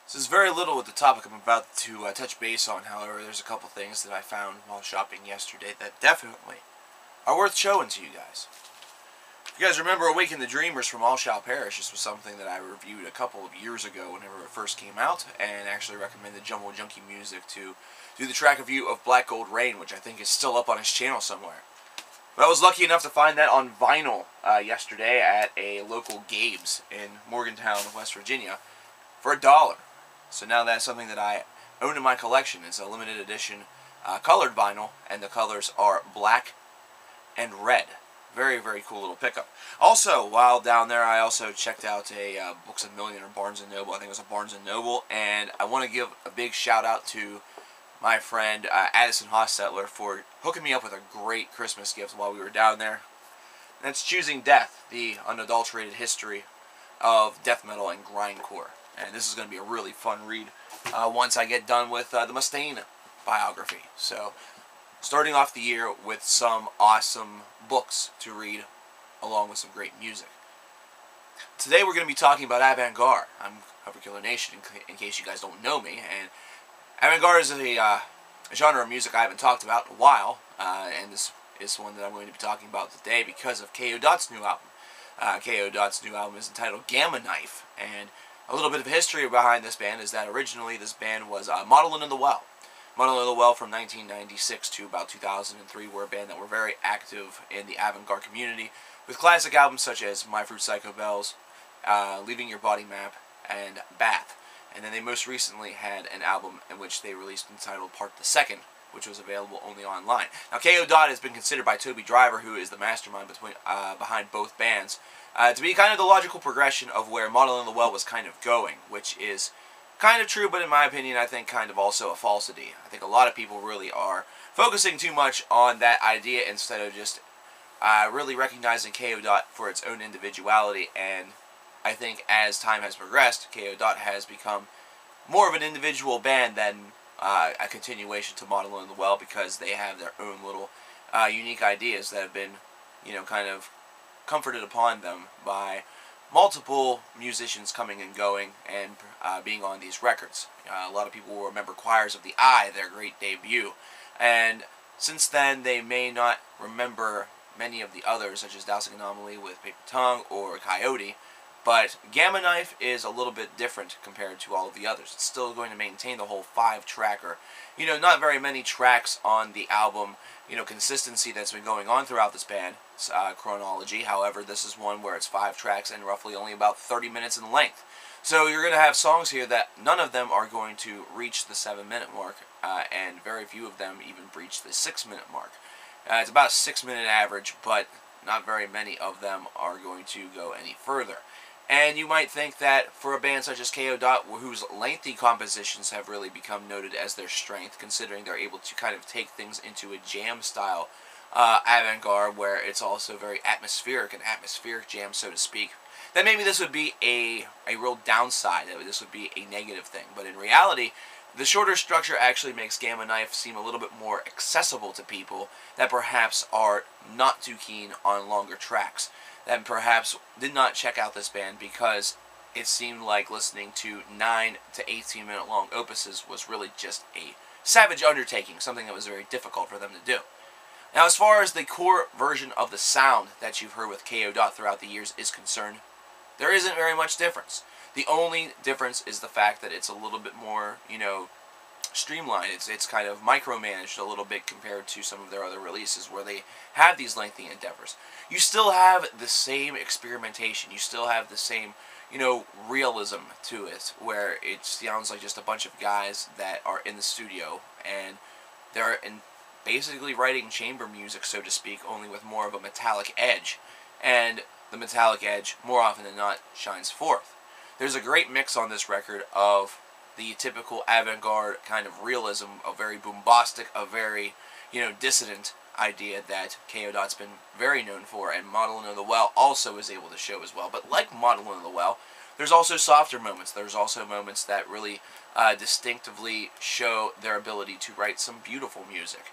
This is very little with the topic I'm about to touch base on. However, there's a couple things that I found while shopping yesterday that definitely are worth showing to you guys. If you guys remember Awaken the Dreamers from All Shall Perish, this was something that I reviewed a couple of years ago whenever it first came out, and actually recommended Jumbo Junkie Music to do the track review of Black Gold Rain, which I think is still up on his channel somewhere. But I was lucky enough to find that on vinyl yesterday at a local Gabe's in Morgantown, West Virginia, for $1. So now that's something that I own in my collection. It's a limited edition colored vinyl, and the colors are black and red. Very, very cool little pickup. Also, while down there, I also checked out a Books A Million or Barnes & Noble. I think it was a Barnes & Noble, and I want to give a big shout out to my friend Addison Hostetler for hooking me up with a great Christmas gift while we were down there. And that's Choosing Death, the unadulterated history of death metal and grindcore. And this is going to be a really fun read once I get done with the Mustaine biography. So, starting off the year with some awesome books to read, along with some great music. Today we're going to be talking about avant-garde. I'm coverkillernation, in case you guys don't know me. And avant-garde is a genre of music I haven't talked about in a while, and this is one that I'm going to be talking about today because of Kayo's new album. Kayo's new album is entitled Gamma Knife, and a little bit of history behind this band is that originally this band was Modelin' in the Well. Modelin' in the Well from 1996 to about 2003 were a band that were very active in the avant-garde community with classic albums such as My Fruit Psycho Bells, Leaving Your Body Map, and Bath. And then they most recently had an album in which they released entitled Part the Second, which was available only online. Now, Kayo has been considered by Toby Driver, who is the mastermind behind both bands, to be kind of the logical progression of where Modelin' in the Well was kind of going, which is kind of true, but in my opinion, I think kind of also a falsity. I think a lot of people really are focusing too much on that idea instead of just really recognizing Kayo for its own individuality, and I think as time has progressed, Kayo has become more of an individual band than a continuation to Modelin' in the Well, because they have their own little unique ideas that have been, kind of comforted upon them by multiple musicians coming and going and being on these records. A lot of people will remember Choirs of the Eye, their great debut, and since then they may not remember many of the others, such as Dousing Anomaly with Paper Tongue or Coyote, but Gamma Knife is a little bit different compared to all of the others. It's still going to maintain the whole 5-tracker. Not very many tracks on the album, consistency that's been going on throughout this band's chronology. However, this is one where it's 5 tracks and roughly only about 30 minutes in length. So you're going to have songs here that none of them are going to reach the 7-minute mark, and very few of them even breach the 6-minute mark. It's about a 6-minute average, but not very many of them are going to go any further. And you might think that for a band such as Kayo, whose lengthy compositions have really become noted as their strength, considering they're able to kind of take things into a jam-style avant-garde, where it's also very atmospheric, an atmospheric jam, so to speak, then maybe this would be a real downside. This would be a negative thing. But in reality, the shorter structure actually makes Gamma Knife seem a little bit more accessible to people that perhaps are not too keen on longer tracks, that perhaps did not check out this band because it seemed like listening to 9 to 18-minute long opuses was really just a savage undertaking, something that was very difficult for them to do. Now, as far as the core version of the sound that you've heard with Kayo throughout the years is concerned, there isn't very much difference. The only difference is the fact that it's a little bit more, streamlined. It's kind of micromanaged a little bit compared to some of their other releases where they have these lengthy endeavors. You still have the same experimentation. You still have the same, realism to it, where it sounds like just a bunch of guys that are in the studio and they're basically writing chamber music, so to speak, only with more of a metallic edge. And the metallic edge, more often than not, shines forth. There's a great mix on this record of the typical avant-garde kind of realism, a very bombastic, a very, dissident idea that Kayo been very known for, and Modelin' in the Well also is able to show as well. But like Modelin' in the Well, there's also softer moments. There's also moments that really distinctively show their ability to write some beautiful music.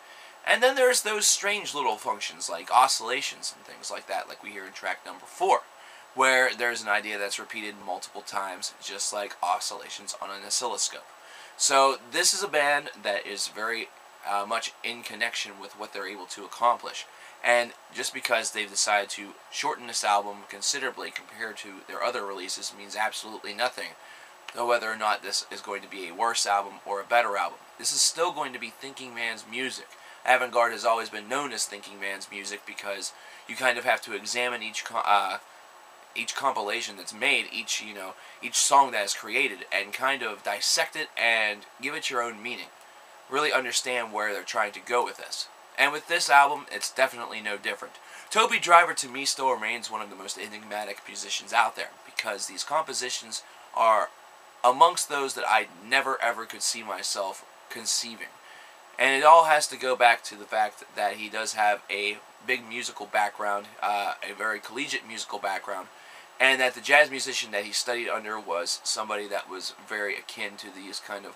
And then there's those strange little functions like oscillations and things like that, like we hear in track number 4. where there's an idea that's repeated multiple times, just like oscillations on an oscilloscope. So this is a band that is very much in connection with what they're able to accomplish. And just because they've decided to shorten this album considerably compared to their other releases means absolutely nothing, though whether or not this is going to be a worse album or a better album. This is still going to be thinking man's music. Avant-garde has always been known as thinking man's music because you kind of have to examine each compilation that's made, each song that is created, and kind of dissect it and give it your own meaning. Really understand where they're trying to go with this. And with this album, it's definitely no different. Toby Driver, to me, still remains one of the most enigmatic musicians out there, because these compositions are amongst those that I never ever could see myself conceiving. And it all has to go back to the fact that he does have a big musical background, a very collegiate musical background, and that the jazz musician that he studied under was somebody that was very akin to these kind of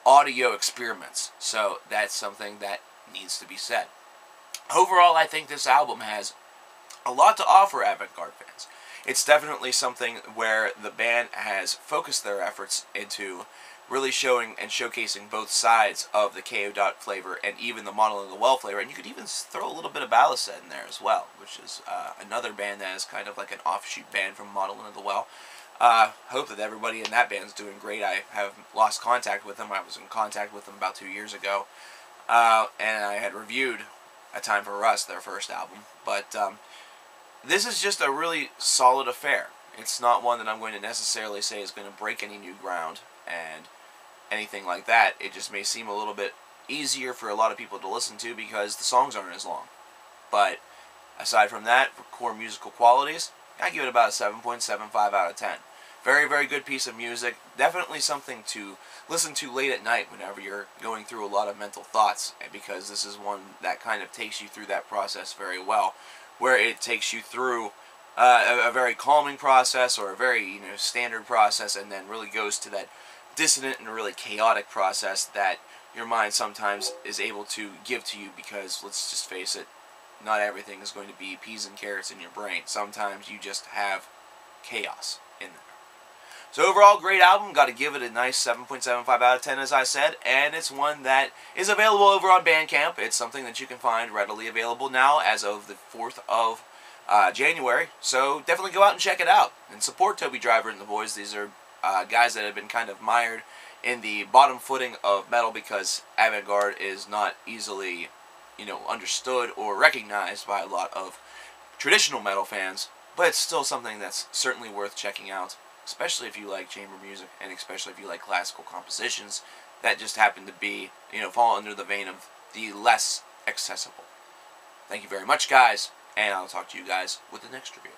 audio experiments. So that's something that needs to be said. Overall, I think this album has a lot to offer avant-garde fans. It's definitely something where the band has focused their efforts into really showing and showcasing both sides of the Kayo flavor and even the Model in the Well flavor. And you could even throw a little bit of Balisette in there as well, which is another band that is kind of like an offshoot band from Model in the Well. Hope that everybody in that band is doing great. I have lost contact with them. I was in contact with them about 2 years ago. And I had reviewed A Time for Rust, their first album. But this is just a really solid affair. It's not one that I'm going to necessarily say is going to break any new ground and anything like that. It just may seem a little bit easier for a lot of people to listen to because the songs aren't as long. But aside from that, for core musical qualities, I give it about a 7.75 out of 10. Very, very good piece of music. Definitely something to listen to late at night whenever you're going through a lot of mental thoughts, because this is one that kind of takes you through that process very well, where it takes you through a very calming process or a very standard process, and then really goes to that dissonant and really chaotic process that your mind sometimes is able to give to you, because let's just face it, not everything is going to be peas and carrots in your brain. Sometimes you just have chaos in there. So overall, great album. Got to give it a nice 7.75 out of 10, as I said, and it's one that is available over on Bandcamp. It's something that you can find readily available now as of the 4th of January. So definitely go out and check it out and support Toby Driver and the boys. These are guys that have been kind of mired in the bottom footing of metal because avant-garde is not easily understood or recognized by a lot of traditional metal fans, but it's still something that's certainly worth checking out, especially if you like chamber music and especially if you like classical compositions that just happen to be, fall under the vein of the less accessible. Thank you very much, guys, and I'll talk to you guys with the next review.